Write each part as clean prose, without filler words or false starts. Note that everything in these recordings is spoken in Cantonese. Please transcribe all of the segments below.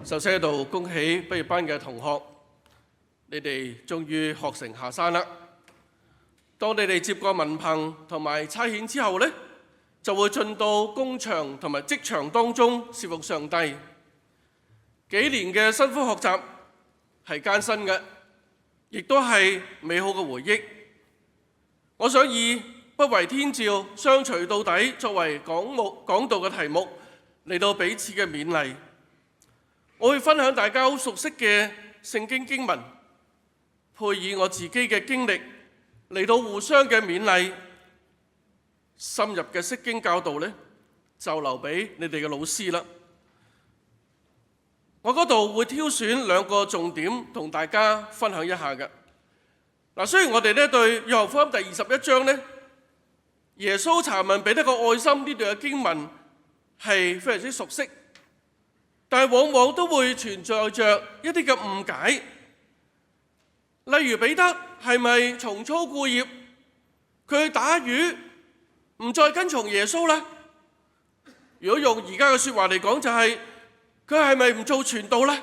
首先喺度恭喜畢業班嘅同學，你哋終於學成下山啦。當你哋接過文憑同埋差遣之後呢，就會進到工場同埋職場當中侍奉上帝。幾年嘅辛苦學習係艱辛嘅，亦都係美好嘅回憶。我想以不為天照，相隨到底作為講道嘅題目嚟到彼此嘅勉勵。我會分享大家好熟悉嘅聖經經文，配以我自己嘅經歷嚟到互相嘅勉勵。深入嘅釋經教導呢，就留俾你哋嘅老師啦。我嗰度會挑選兩個重點同大家分享一下嘅。嗱，雖然我哋呢對約翰福音第21章呢，耶穌查問彼得個愛心呢段嘅經文係非常之熟悉，但係往往都會存在着一啲嘅誤解。例如彼得係咪重操故業，佢去打魚唔再跟從耶穌呢？如果用而家嘅説話嚟講，就係佢係咪唔做傳道呢？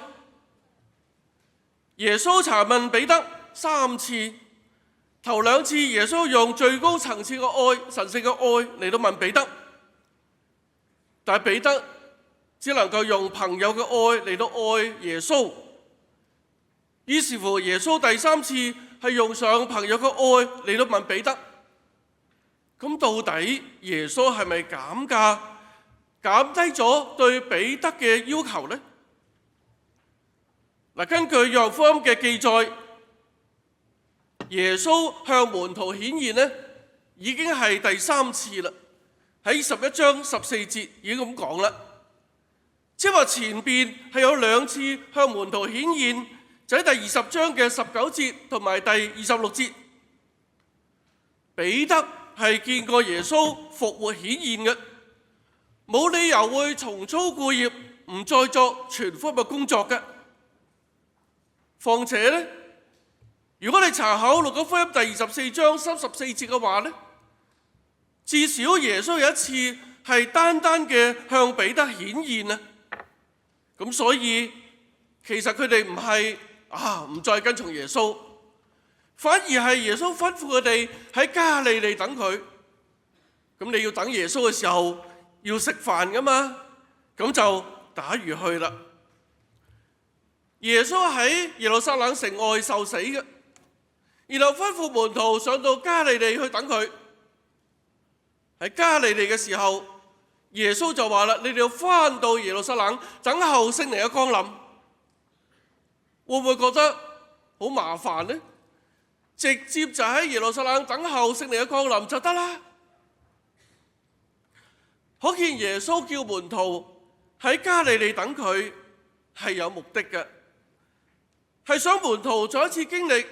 耶穌查問彼得3次，頭2次耶穌用最高層次嘅愛、神聖嘅愛嚟到問彼得，但係彼得只能夠用朋友嘅愛嚟到愛耶穌。於是乎耶穌第3次係用上朋友嘅愛嚟到問彼得。咁到底耶穌係咪減價減低咗對彼得嘅要求呢？嗱，根據約翰福音嘅記載，耶穌向門徒顯現呢已經係第3次啦。喺11章14節已經咁講啦，即係話前邊係有2次向門徒顯現，就喺第20章嘅19節同埋第26節。彼得係見過耶穌復活顯現嘅，冇理由會重操故業，唔再作傳福音嘅工作嘅。況且呢，如果你查考路加福音第24章34節嘅話呢，至少耶穌有1次係單單嘅向彼得顯現啊。咁所以其實佢哋唔係唔再跟從耶穌，反而係耶穌吩咐佢哋喺加利利等佢。咁你要等耶穌嘅時候要食飯噶嘛，咁就打魚去啦。耶穌喺耶路撒冷城外受死嘅，然後吩咐門徒上到加利利去等佢。喺加利利嘅時候，耶穌就話啦：你哋要返到耶路撒冷等候聖靈嘅降臨。會唔會覺得好麻煩呢？直接就喺耶路撒冷等候聖靈嘅降臨就得啦。可見耶穌叫門徒喺加利利等佢係有目的嘅，係想門徒再一次經歷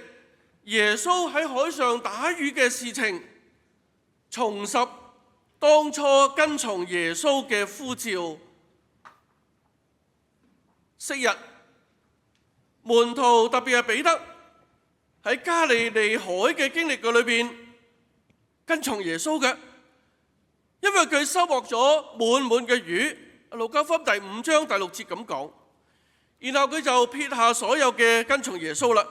耶穌喺海上打魚嘅事情，重拾當初跟從耶穌嘅呼召。昔日門徒特別係彼得喺加利利海嘅經歷嘅裏邊跟從耶穌嘅，因為佢收穫咗滿滿嘅魚。路加福音第5章第6節咁講，然後佢就撇下所有嘅跟從耶穌啦。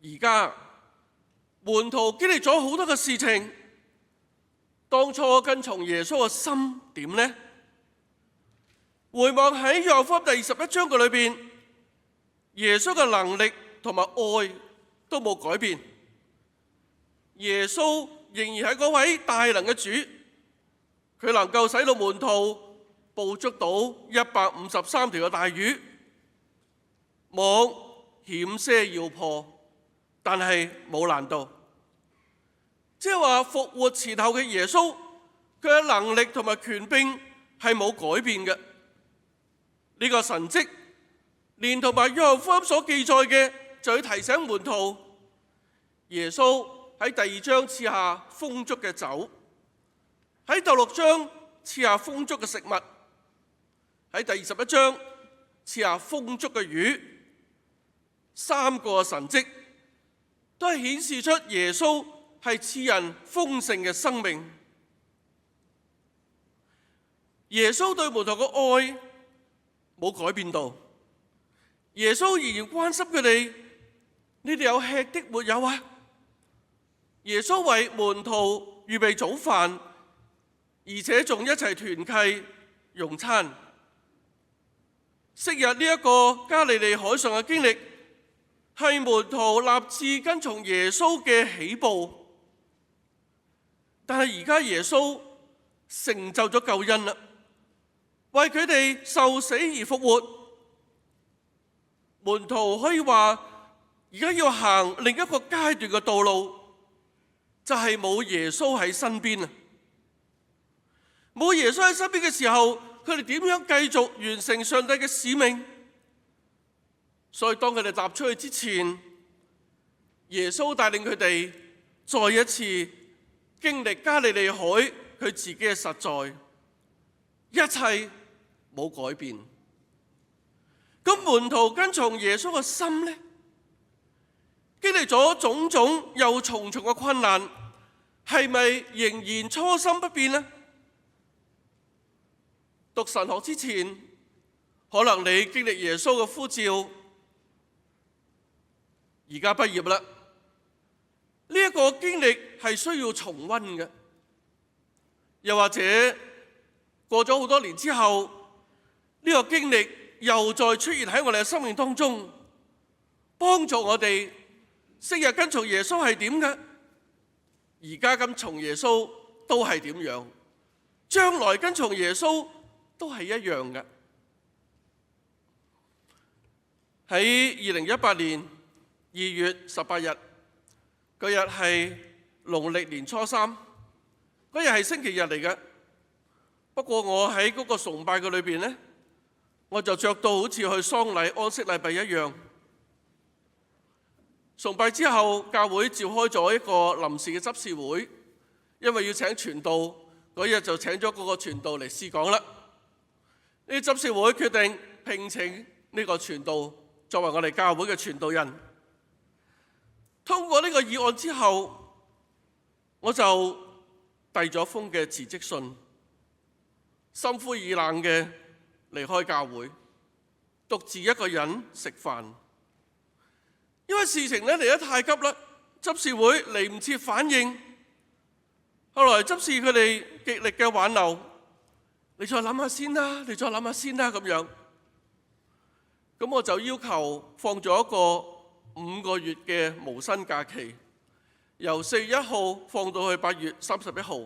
而家門徒經歷咗好多嘅事情，當初跟從耶穌嘅心點呢？回望喺約翰福音第21章嘅裏邊，耶穌嘅能力同埋愛都冇改變，耶穌仍然係嗰位大能嘅主，佢能夠使到門徒捕捉到153條嘅大魚，網險些要破，但係冇難度。即係話復活前後嘅耶穌，佢嘅能力同埋權柄係冇改變嘅。呢個神蹟連同埋約翰福音所記載嘅，就要提醒門徒，耶穌喺第2章賜下豐足嘅酒，喺第6章賜下豐足嘅食物，喺第21章賜下豐足嘅魚。3個神蹟都係顯示出耶穌係賜人豐盛嘅生命。耶穌對門徒嘅愛冇改變到。耶穌仍然關心佢哋，你哋有吃的沒有啊？耶穌為門徒預備早飯，而且仲一齊團契用餐。昔日呢一個加利利海上嘅經歷，係門徒立志跟從耶穌嘅起步。但係而家耶穌成就咗救恩啦，為佢哋受死而復活。門徒可以話，而家要行另一個階段嘅道路，就係冇耶穌喺身邊啊！冇耶穌喺身邊嘅時候，佢哋點樣繼續完成上帝嘅使命？所以當佢哋踏出去之前，耶穌帶領佢哋再一次經歷加利利海佢自己嘅實在，一切冇改變。咁門徒跟從耶穌嘅心呢，經歷咗種種又重重嘅困難，係咪仍然初心不變呢？讀神學之前，可能你經歷耶穌嘅呼召，而家畢業啦。呢一個經歷係需要重溫嘅，又或者過咗好多年之後，呢個經歷又再出現喺我哋嘅生命當中，幫助我哋昔日跟從耶穌係點嘅，而家跟從耶穌都係點樣，將來跟從耶穌都係一樣嘅。喺2018年2月18日嗰日係農曆年初3，嗰日係星期日嚟嘅。不過我喺嗰個崇拜嘅裏邊呢，我就着到好似去喪禮安息禮拜一樣。崇拜之後，教會召開咗一個臨時嘅執事會，因為要請傳道，嗰日就請咗嗰個傳道嚟試講啦。呢執事會決定聘請呢個傳道作為我哋教會嘅傳道人。通過呢個議案之後，我就遞咗封嘅辭職信，心灰意冷嘅離開教會，獨自一個人食飯。因為事情嚟得太急啦，執事會嚟唔切反應。後來執事佢哋極力嘅挽留，你再諗下先啦，你再諗下先啦咁樣。咁我就要求放咗一個5個月嘅無薪假期，由4月1號放到去8月31號，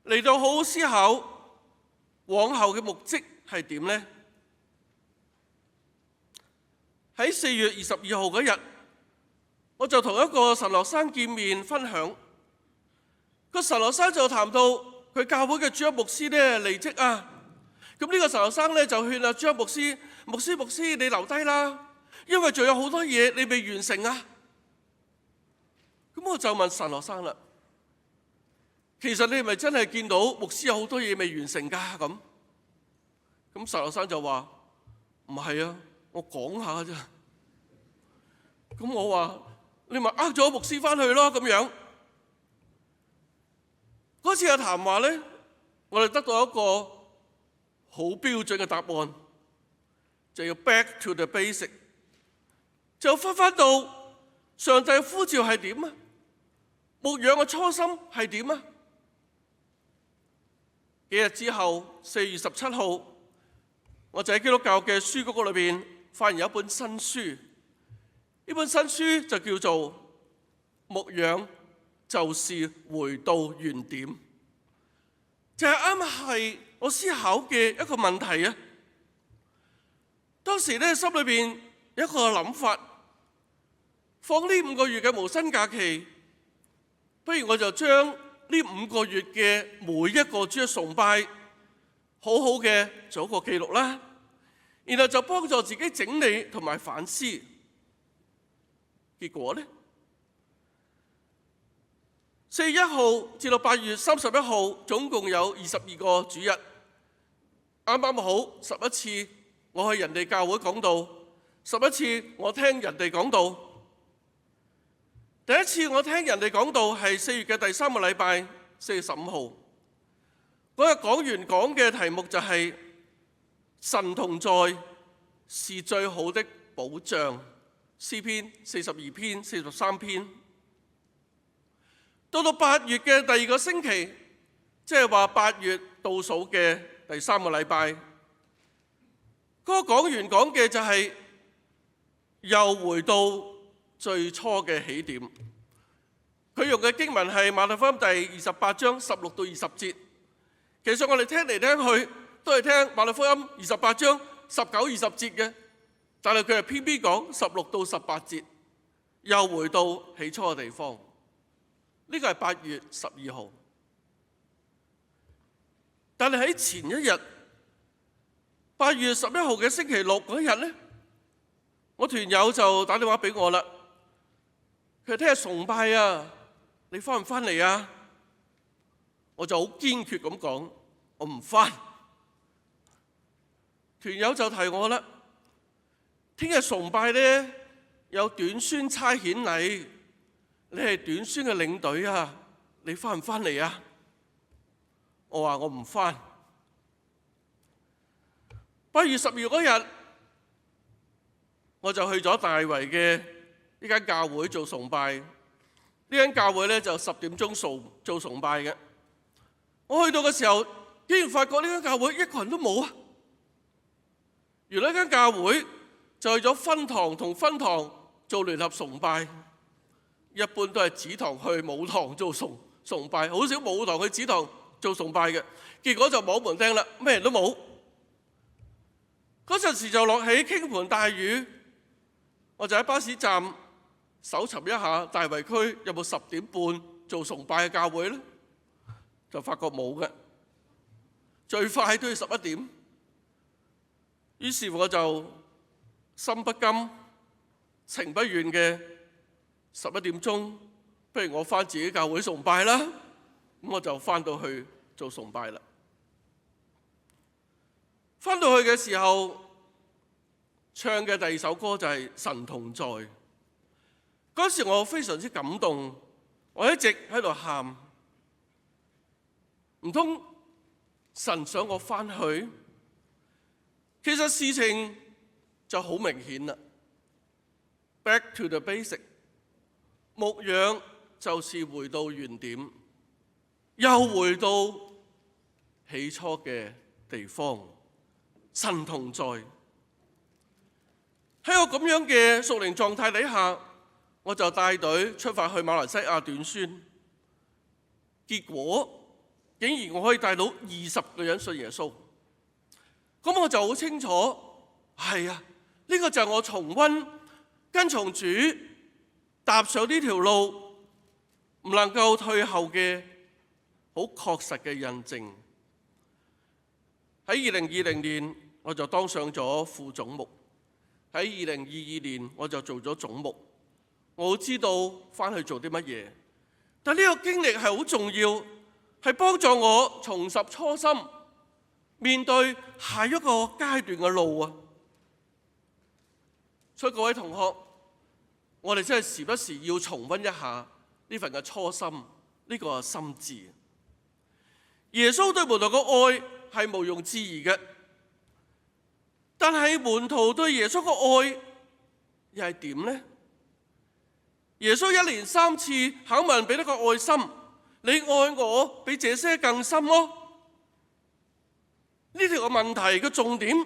嚟到好好思考往後嘅目的係點呢？喺4月22號嗰日，我就同一個神學生見面分享。個神學生就談到佢教會嘅主任牧師咧離職啊。咁呢個神學生咧就勸主任牧師，牧師你留低啦，因為仲有好多嘢你未完成啊。咁我就問神學生啦，其實你係咪真係見到牧師有好多嘢未完成㗎？咁神學生就話唔係啊，我講下啫。咁我話你咪咗牧師返去咯咁樣。嗰次嘅談話咧，我哋得到一個好標準嘅答案，就要 back to the basic， 就返到上帝嘅呼召係點啊？牧養嘅初心係點啊？幾日之後，4月17號，我就喺基督教嘅書局裏邊發現有一本新書。呢本新書就叫做《牧養就是回到原點》，就係啱係我思考嘅一個問題啊！當時咧心裏邊有一個諗法，放呢5個月嘅無薪假期，不如我就將呢5個月嘅每一個主日崇拜好好嘅做一個記錄啦，然後就幫助自己整理同埋反思。結果呢，4月1號至到8月31號，總共有22個主日，啱啱好11次我去人哋教會講道，11次我聽人哋講道。第一次我聽人哋講道係4月嘅第3個禮拜，4月15號。嗰日講員講嘅題目就係神同在是最好的保障。詩篇42篇、43篇。到8月嘅第2個星期，即係話8月倒數嘅第3個禮拜，嗰個講員講嘅就係又回到最初嘅起點。佢用嘅經文係馬太福音第28章16到20節。其實我哋聽嚟聽去都係聽馬太福音28章19、20節嘅，但係佢係偏偏講16到18節，又回到起初嘅地方。呢個係8月12號。但係喺前一日8月11號嘅星期六嗰日呢，我團友就打電話俾我啦。佢聽日崇拜啊，你返唔返嚟啊？我就好堅決咁講，我唔返。團友就提我啦，聽日崇拜呢，有短宣差遣禮，你係短宣嘅領隊啊，你返唔返嚟啊？我話我唔返。8月12號嗰日，我就去咗大圍嘅呢間教會做崇拜。呢間教會呢，就10點鐘做崇拜嘅。我去到嘅時候，竟然發覺呢間教會一個人都冇啊！原來呢間教會就去咗分堂同分堂做聯合崇拜，一般都係子堂去母堂做崇拜，好少母堂去子堂做崇拜嘅。結果就冇門釘啦，咩人都冇。嗰陣時就落起傾盆大雨，我就喺巴士站搜尋一下大圍區有冇10點半做崇拜嘅教會呢，就發覺冇嘅，最快都要11點。於是我就心不甘情不願嘅11點鐘，不如我返自己教會崇拜啦。咁我就返到去做崇拜啦。返到去嘅時候，唱嘅第2首歌就係《神同在》。嗰時我非常之感動，我一直喺度喊，唔通神想我返去？其實事情就好明顯啦。Back to the basic， 牧養就是回到原點，又回到起初嘅地方。神同在。喺我咁樣嘅屬靈狀態底下，我就帶隊出發去馬來西亞短宣。結果竟然我可以帶到20個人信耶穌。咁我就好清楚，係啊，呢個就係我重溫跟從主踏上呢條路唔能夠退後嘅好確實嘅印證。喺2020年我就當上咗副總牧，喺2022年我就做咗總牧。我知道返去做啲乜嘢，但呢個經歷係好重要，係幫助我重拾初心，面對下一個階段嘅路啊！所以各位同學，我哋真係時不時要重溫一下呢份嘅初心，呢個心志。耶穌對門徒嘅愛係毋庸置疑嘅，但係門徒對耶穌嘅愛又係點呢？耶穌1連3次肯問彼得個愛心，你愛我比這些更深麼？呢條個問題嘅重點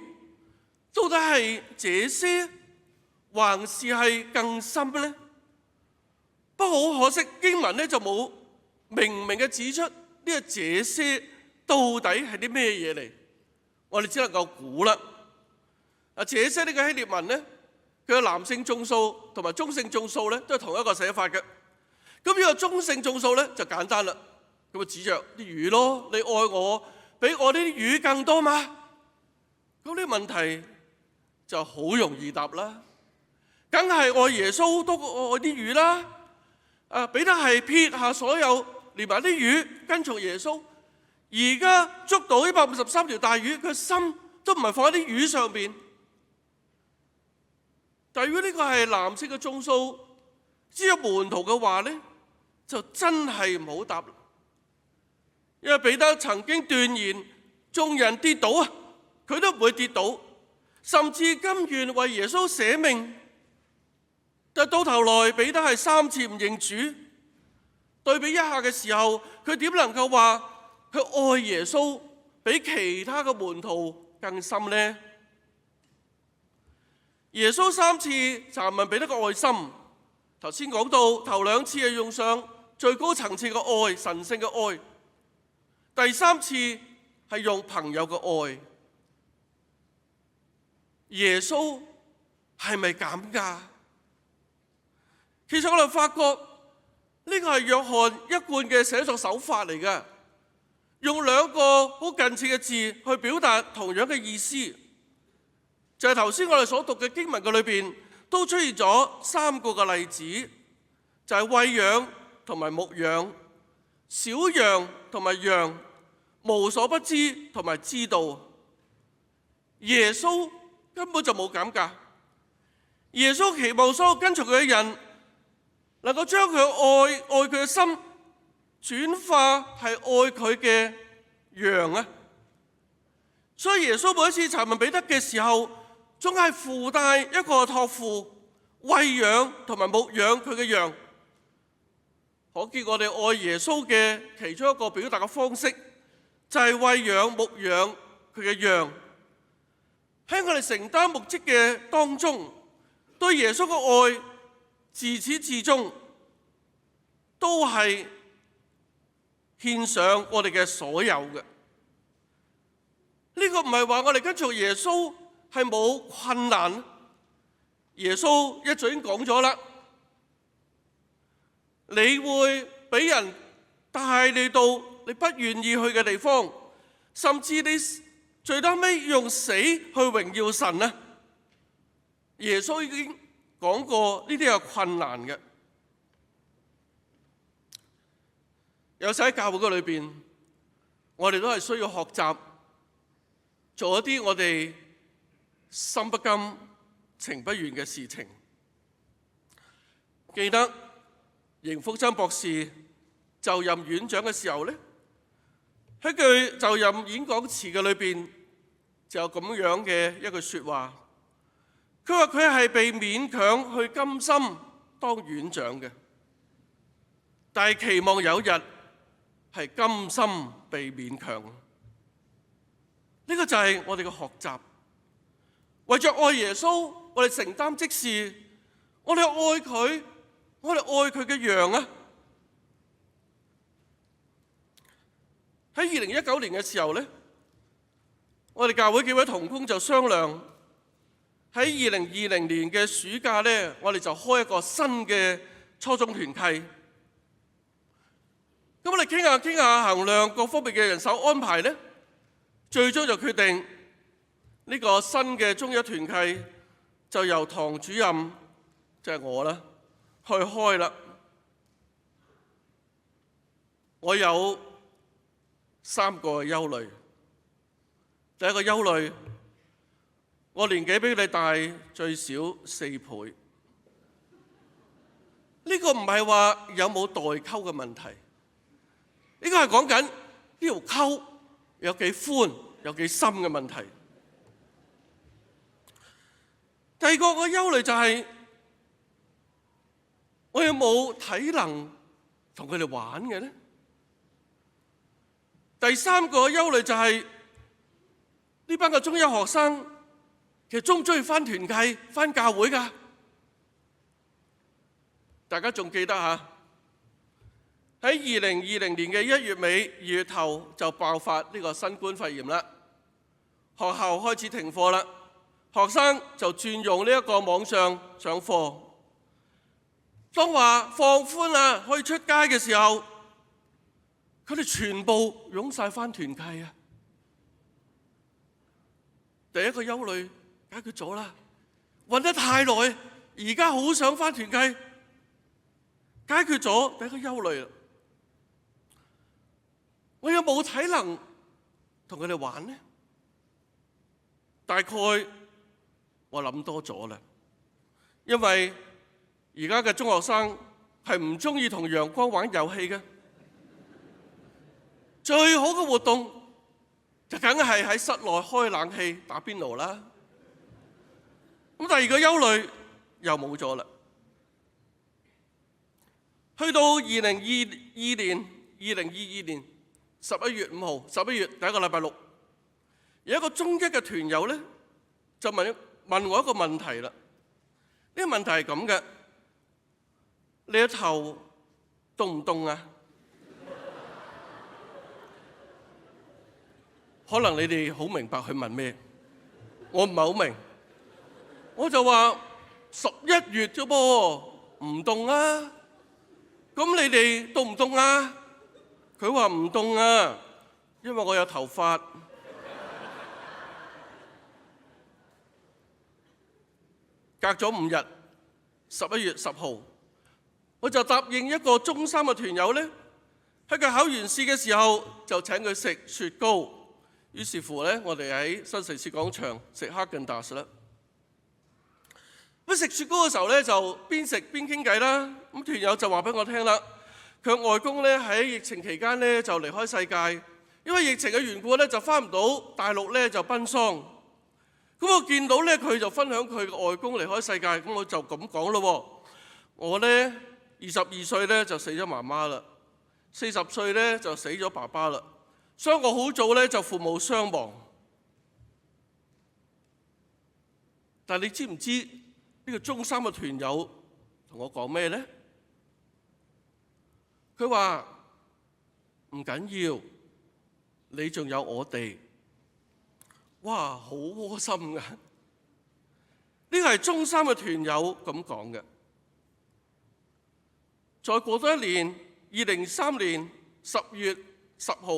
到底係這些還是係更深呢？不過好可惜，經文呢就冇明明嘅指出呢個這些到底係啲咩嘢嚟？我哋只能夠估啦。這些呢個希臘文呢，佢嘅男性眾數同埋中性眾數咧都係同一個寫法嘅。咁呢個中性眾數咧就簡單啦，咁咪指着啲魚咯，你愛我比我啲魚更多嘛？咁呢個問題就好容易答啦，梗係愛耶穌多過愛啲魚啦。彼得係撇下所有，連埋啲魚跟從耶穌。而家捉到153條大魚，佢心都唔係放喺啲魚上邊。但如果呢個係男性嘅眾數，只有門徒嘅話呢，就真係唔好答。因為彼得曾經斷言，眾人跌倒啊，佢都唔會跌倒，甚至甘願為耶穌捨命。但到頭來，彼得係3次唔認主。對比一下嘅時候，佢點能夠話佢愛耶穌比其他嘅門徒更深呢？耶穌3次查問彼得嘅愛心，頭先講到頭2次係用上最高層次嘅愛，神聖嘅愛。第3次係用朋友嘅愛。耶穌係咪咁㗎？其實我哋發覺呢個係約翰一貫嘅寫作手法嚟嘅，用2個好近似嘅字去表達同樣嘅意思。就係頭先我哋所讀嘅經文嘅裏邊，都出現咗3個嘅例子，就係餵養同埋牧養，小羊同埋羊，無所不知同埋知道。耶穌根本就冇咁㗎。耶穌期望所有跟隨佢嘅人能夠將佢愛佢嘅心轉化係愛佢嘅羊啊！所以耶穌每一次查問彼得嘅時候，總係附帶一個託付餵養同埋牧養佢嘅羊。可見我哋愛耶穌嘅其中一個表達嘅方式，就係餵養牧養佢嘅羊。喺我哋承擔牧職嘅當中，對耶穌嘅愛自始至終都係獻上我哋嘅所有嘅。呢個唔係話我哋跟隨耶穌係冇困難。耶穌一早已經講咗啦，你會俾人帶你到你不願意去嘅地方，甚至你最後尾用死去榮耀神啊！耶穌已經講過呢啲係困難嘅。有時喺教會嘅裏邊，我哋都係需要學習做一啲我哋心不甘情不願嘅事情。記得邢福增博士就任院長嘅時候呢，喺佢就任演講詞嘅裏邊就有咁樣嘅一句說話，佢話佢係被勉強去甘心當院長嘅，但係期望有日係甘心被勉強。呢個就係我哋嘅學習，為着愛耶穌，我哋承擔職事，我哋愛佢，我哋愛佢嘅羊啊！喺2019年嘅時候呢，我哋教會幾位同工就商量，喺2020年嘅暑假呢，我哋就開一個新嘅初中團契。咁我哋傾下衡量各方面嘅人手安排呢，最終就決定呢個新嘅中一團契就由堂主任，即係我啦，去開啦。我有3個憂慮。第一個憂慮，我年紀比你大最少4倍。呢個唔係話有冇代溝嘅問題，呢個係講緊呢條溝有幾寬有幾深嘅問題。第二個嘅憂慮就係我有冇體能同佢哋玩嘅呢？第三個憂慮就係呢班嘅中一學生其實鍾唔鍾意返團契返教會㗎？大家仲記得嚇？喺2020年嘅1月尾2月頭就爆發呢個新冠肺炎啦，學校開始停課啦，學生就轉用呢一個網上上課。當話放寬啦，可以出街嘅時候，佢哋全部湧晒返團契啊！第一個憂慮解決咗啦，韞得太耐，而家好想返團契，解決咗第一個憂慮啦。我有冇體能同佢哋玩呢？大概我諗多咗啦，因為而家嘅中學生係唔中意同陽光玩遊戲嘅。最好嘅活動就梗係喺室內開冷氣打邊爐啦。咁第二個憂慮又冇咗啦。去到2022年11月5號，11月第一個禮拜六，有一個中一嘅團友咧，就問我一個問題啦。呢個問題係咁嘅：你個頭凍唔凍啊？可能你哋好明白佢問咩，我唔係好明。我就話11月啫噃，唔凍啊。咁你哋凍唔凍啊？佢話唔凍啊，因為我有頭髮。隔咗5日，11月10號，我就答應一個中三嘅團友咧，喺佢考完試嘅時候就請佢食雪糕。於是乎咧，我哋喺新城市廣場食哈根達斯啦。咁食雪糕嘅時候咧，就邊食邊傾偈啦。咁團友就話俾我聽啦，佢外公咧喺疫情期間咧就離開世界，因為疫情嘅緣故咧就返唔到大陸咧就奔喪。咁我見到咧佢就分享佢嘅外公離開世界，咁我就咁講咯。我咧22歲咧就死咗媽媽啦，40歲咧就死咗爸爸啦，所以我好早咧就父母雙亡。但係你知唔知呢個中三嘅團友同我講咩咧？佢話唔緊要，你仲有我哋。哇，好窩心㗎！呢個係中三嘅團友咁講嘅。再過多一年，2003年10月10號，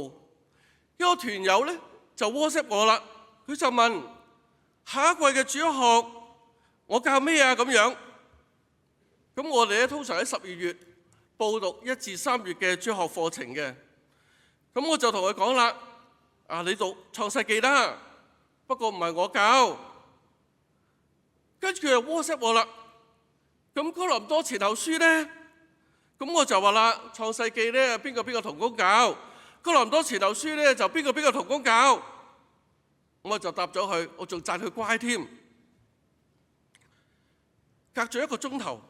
一個團友咧就 WhatsApp 我啦，佢就問下一季嘅主學我教咩啊咁樣。咁我哋咧通常喺12月報讀1至3月嘅主學課程嘅。咁我就同佢講啦，你讀創世記啦。不過唔係我教，跟住佢又 WhatsApp 我啦。咁哥林多前後書咧，咁我就話啦，創世記咧邊個同工教，哥林多前後書咧就邊個同工教。我就答咗佢，我仲讚佢乖添。隔咗1個鐘頭，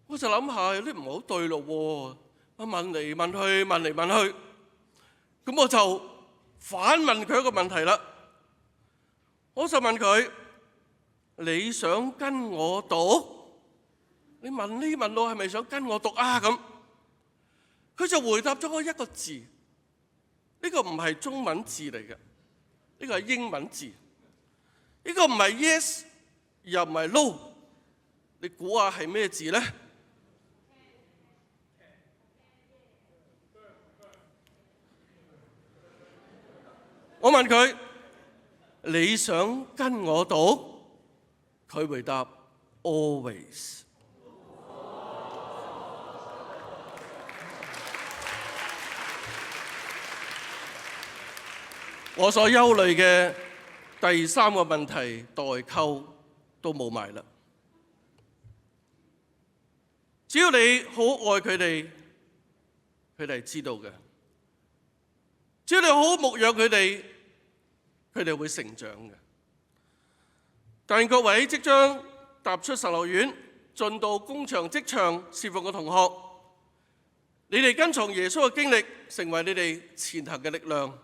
我就諗下有啲唔好對咯喎，我問嚟問去，咁我就反問佢一個問題啦。我就問佢：你想跟我讀？你問呢問我係咪想跟我讀啊？咁佢就回答咗我1個字，呢個唔係中文字嚟嘅，呢個係英文字。呢個唔係 yes 又唔係 no， 你估下係咩字咧？我問佢：你想跟我讀？佢回答 always。我所憂慮嘅第3個問題代溝都冇埋啦。只要你好愛佢哋，佢哋係知道嘅。只要你好好牧養佢哋，佢哋會成長嘅。但願各位即將踏出神學院，進到工場職場侍奉嘅同學，你哋跟從耶穌嘅經歷，成為你哋前行嘅力量。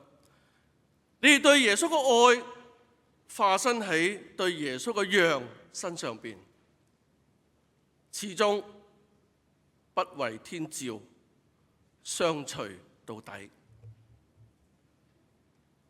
你哋對耶穌嘅愛化身喺對耶穌嘅羊身上邊，始終不為天照，相隨到底。